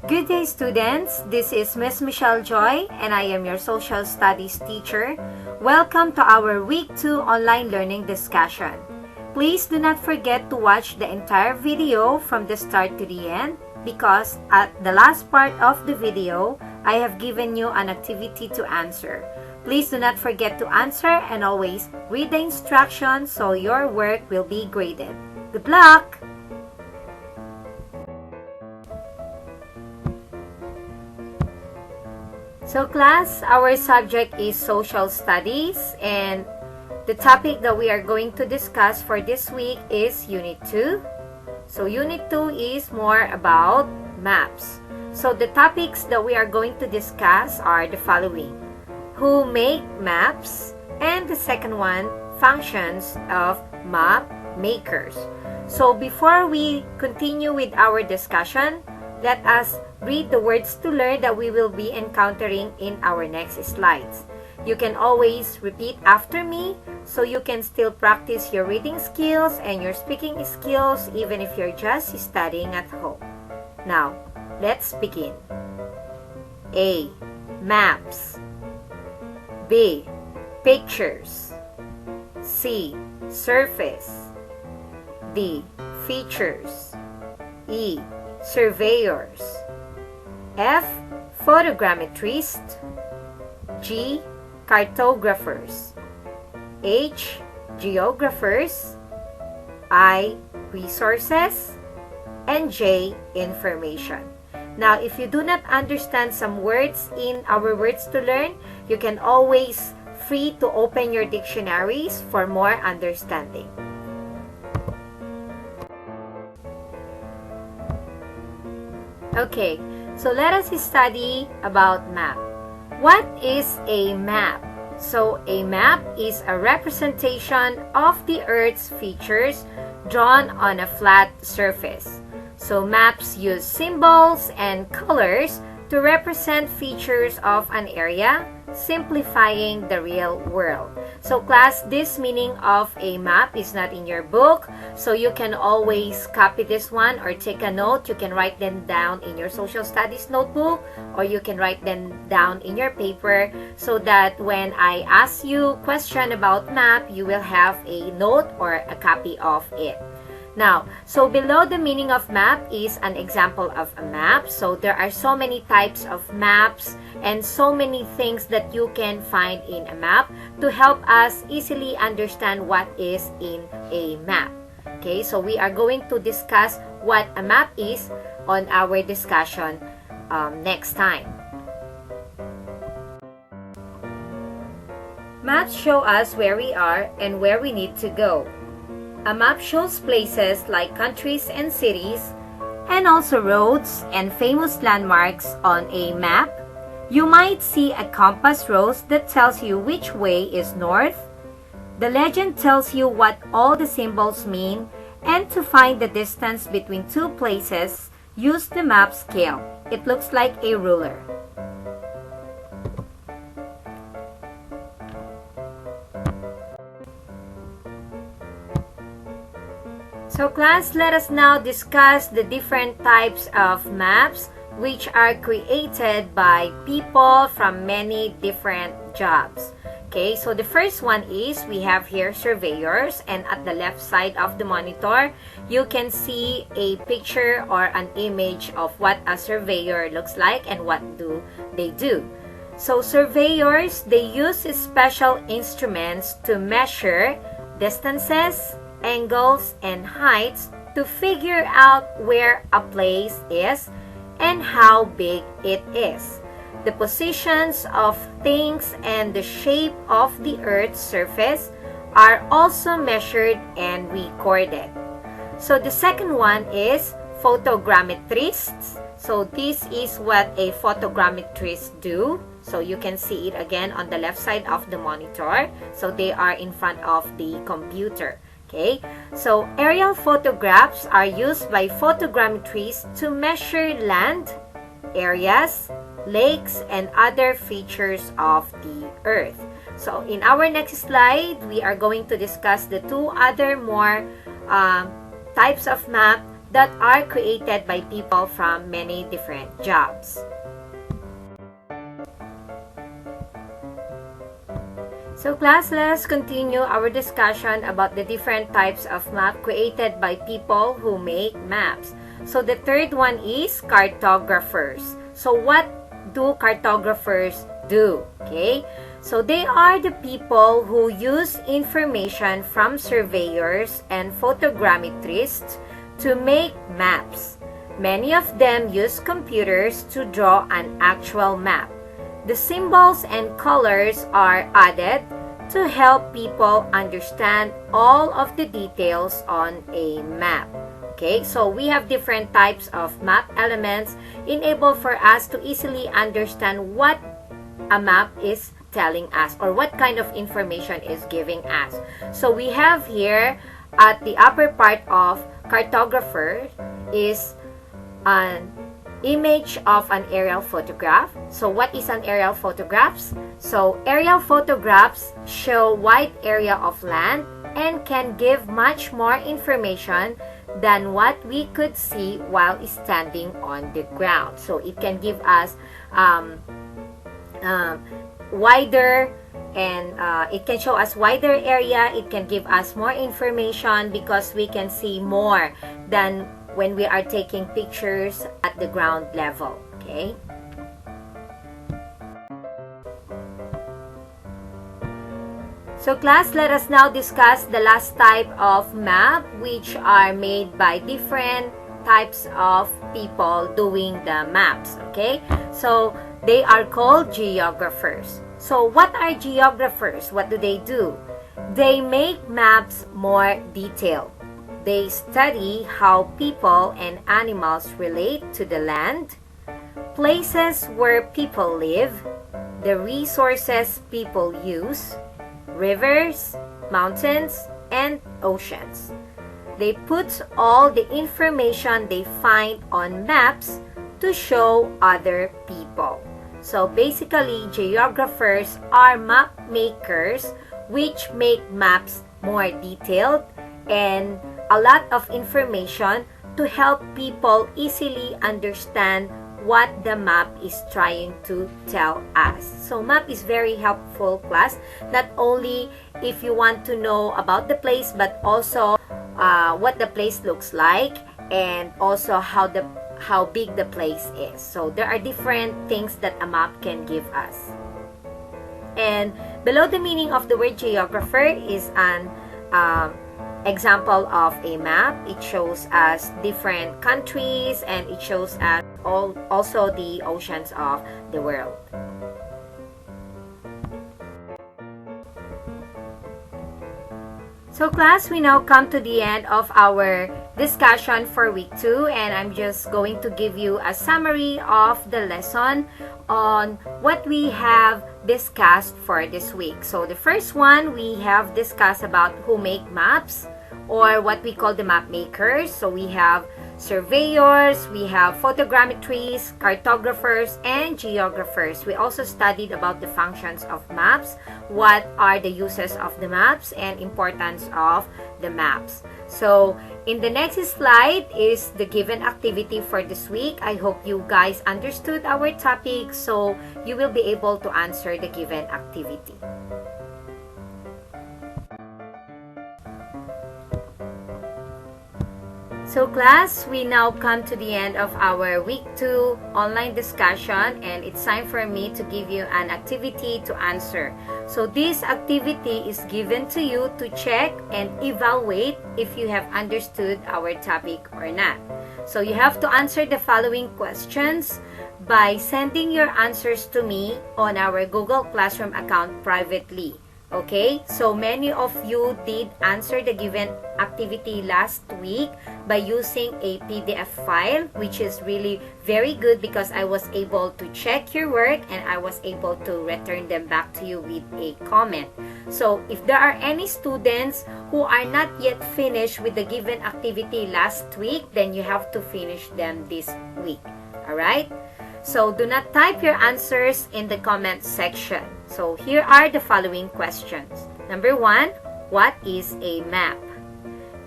Good day, students. This is Miss Michelle Joy, and I am your social studies teacher. Welcome to our Week 2 online learning discussion. Please do not forget to watch the entire video from the start to the end, because at the last part of the video, I have given you an activity to answer. Please do not forget to answer and always read the instructions so your work will be graded. Good luck! So class, our subject is social studies, and the topic that we are going to discuss for this week is Unit 2. So Unit 2 is more about maps. So the topics that we are going to discuss are the following: who make maps, and the second one, functions of map makers. So before we continue with our discussion, let us read the words to learn that we will be encountering in our next slides. You can always repeat after me so you can still practice your reading skills and your speaking skills even if you're just studying at home. Now, let's begin. A. Maps. B. Pictures. C. Surface. D. Features. E. Surveyors. F. Photogrammetrists. G. Cartographers. H. Geographers. I. Resources. And J. Information. Now, if you do not understand some words in our words to learn, you can always free to open your dictionaries for more understanding. Okay, so let us study about map. What is a map? So a map is a representation of the Earth's features drawn on a flat surface. So maps use symbols and colors to represent features of an area, simplifying the real world. So class, this meaning of a map is not in your book, so you can always copy this one or take a note. You can write them down in your social studies notebook, or you can write them down in your paper, so that when I ask you a question about map, you will have a note or a copy of it. Now, so below the meaning of map is an example of a map. So there are so many types of maps and so many things that you can find in a map to help us easily understand what is in a map. Okay, so we are going to discuss what a map is on our discussion next time. Maps show us where we are and where we need to go. A map shows places like countries and cities, and also roads and famous landmarks on a map. You might see a compass rose that tells you which way is north. The legend tells you what all the symbols mean, and to find the distance between two places, use the map scale. It looks like a ruler. So class, let us now discuss the different types of maps which are created by people from many different jobs. Okay, so the first one is, we have here surveyors, and at the left side of the monitor, you can see a picture or an image of what a surveyor looks like and what do they do. So surveyors, they use special instruments to measure distances, angles, and heights to figure out where a place is and how big it is. The positions of things and the shape of the Earth's surface are also measured and recorded. So the second one is photogrammetrists. So this is what a photogrammetrist do. So you can see it again on the left side of the monitor. So they are in front of the computer. Okay, so aerial photographs are used by photogrammetrists to measure land, areas, lakes, and other features of the Earth. So in our next slide, we are going to discuss the two other more types of map that are created by people from many different jobs. So class, let's continue our discussion about the different types of map created by people who make maps. So the third one is cartographers. So what do cartographers do? Okay, so they are the people who use information from surveyors and photogrammetrists to make maps. Many of them use computers to draw an actual map. The symbols and colors are added to help people understand all of the details on a map. Okay, so we have different types of map elements enabled for us to easily understand what a map is telling us or what kind of information is giving us. So we have here at the upper part of cartographer is an image of an aerial photograph. So what is an aerial photographs? So aerial photographs show wide area of land and can give much more information than what we could see while standing on the ground. So it can give us wider and it can show us wider area. It can give us more information because we can see more than when we are taking pictures at the ground level. Okay. So class, let us now discuss the last type of map, which are made by different types of people doing the maps. Okay, so they are called geographers. So what are geographers? What do? They make maps more detailed. They study how people and animals relate to the land, places where people live, the resources people use, rivers, mountains, and oceans. They put all the information they find on maps to show other people. So basically, geographers are map makers which make maps more detailed and a lot of information to help people easily understand what the map is trying to tell us. So map is very helpful, class, not only if you want to know about the place, but also what the place looks like and also how big the place is. So there are different things that a map can give us. And below the meaning of the word geographer is an example of a map. It shows us different countries and it shows us also the oceans of the world. So class, we now come to the end of our discussion for week 2, and I'm just going to give you a summary of the lesson on what we have discussed for this week. So the first one, we have discussed about who make maps, or what we call the map makers. So we have surveyors, we have photogrammetrists, cartographers, and geographers. We also studied about the functions of maps, what are the uses of the maps, and importance of the maps. So in the next slide is the given activity for this week. I hope you guys understood our topic, so you will be able to answer the given activity. So class, we now come to the end of our week 2 online discussion, and it's time for me to give you an activity to answer. So this activity is given to you to check and evaluate if you have understood our topic or not. So you have to answer the following questions by sending your answers to me on our Google Classroom account privately. Okay, so many of you did answer the given activity last week by using a PDF file, which is really very good because I was able to check your work and I was able to return them back to you with a comment. So if there are any students who are not yet finished with the given activity last week, then you have to finish them this week. Alright? So do not type your answers in the comment section. So here are the following questions. Number 1, what is a map?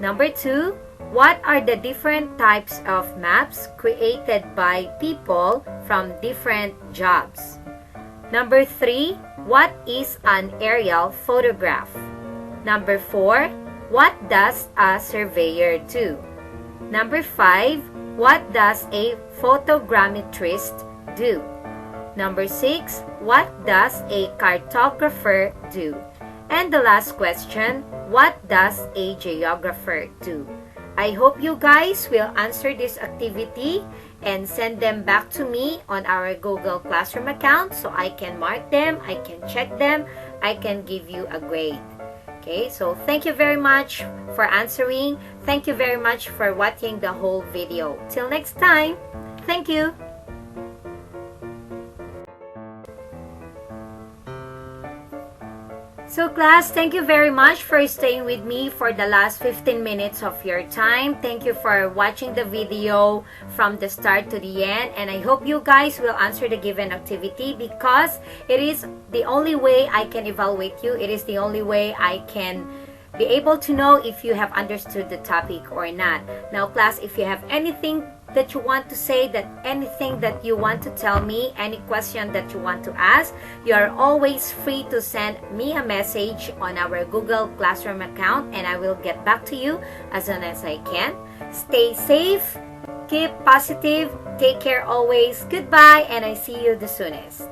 Number 2, What are the different types of maps created by people from different jobs? Number 3, what is an aerial photograph? Number 4, what does a surveyor do? Number 5, what does a photogrammetrist do? Number 6, what does a cartographer do? And the last question, what does a geographer do? I hope you guys will answer this activity and send them back to me on our Google Classroom account so I can mark them, I can check them, I can give you a grade. Okay, so thank you very much for answering. Thank you very much for watching the whole video. Till next time, thank you. So class, thank you very much for staying with me for the last 15 minutes of your time. Thank you for watching the video from the start to the end. And I hope you guys will answer the given activity because it is the only way I can evaluate you. It is the only way I can be able to know if you have understood the topic or not. Now class, if you have anything that you want to say, that anything that you want to tell me, any question that you want to ask, you are always free to send me a message on our Google Classroom account and I will get back to you as soon as I can. Stay safe, keep positive, take care always. Goodbye, and I see you the soonest.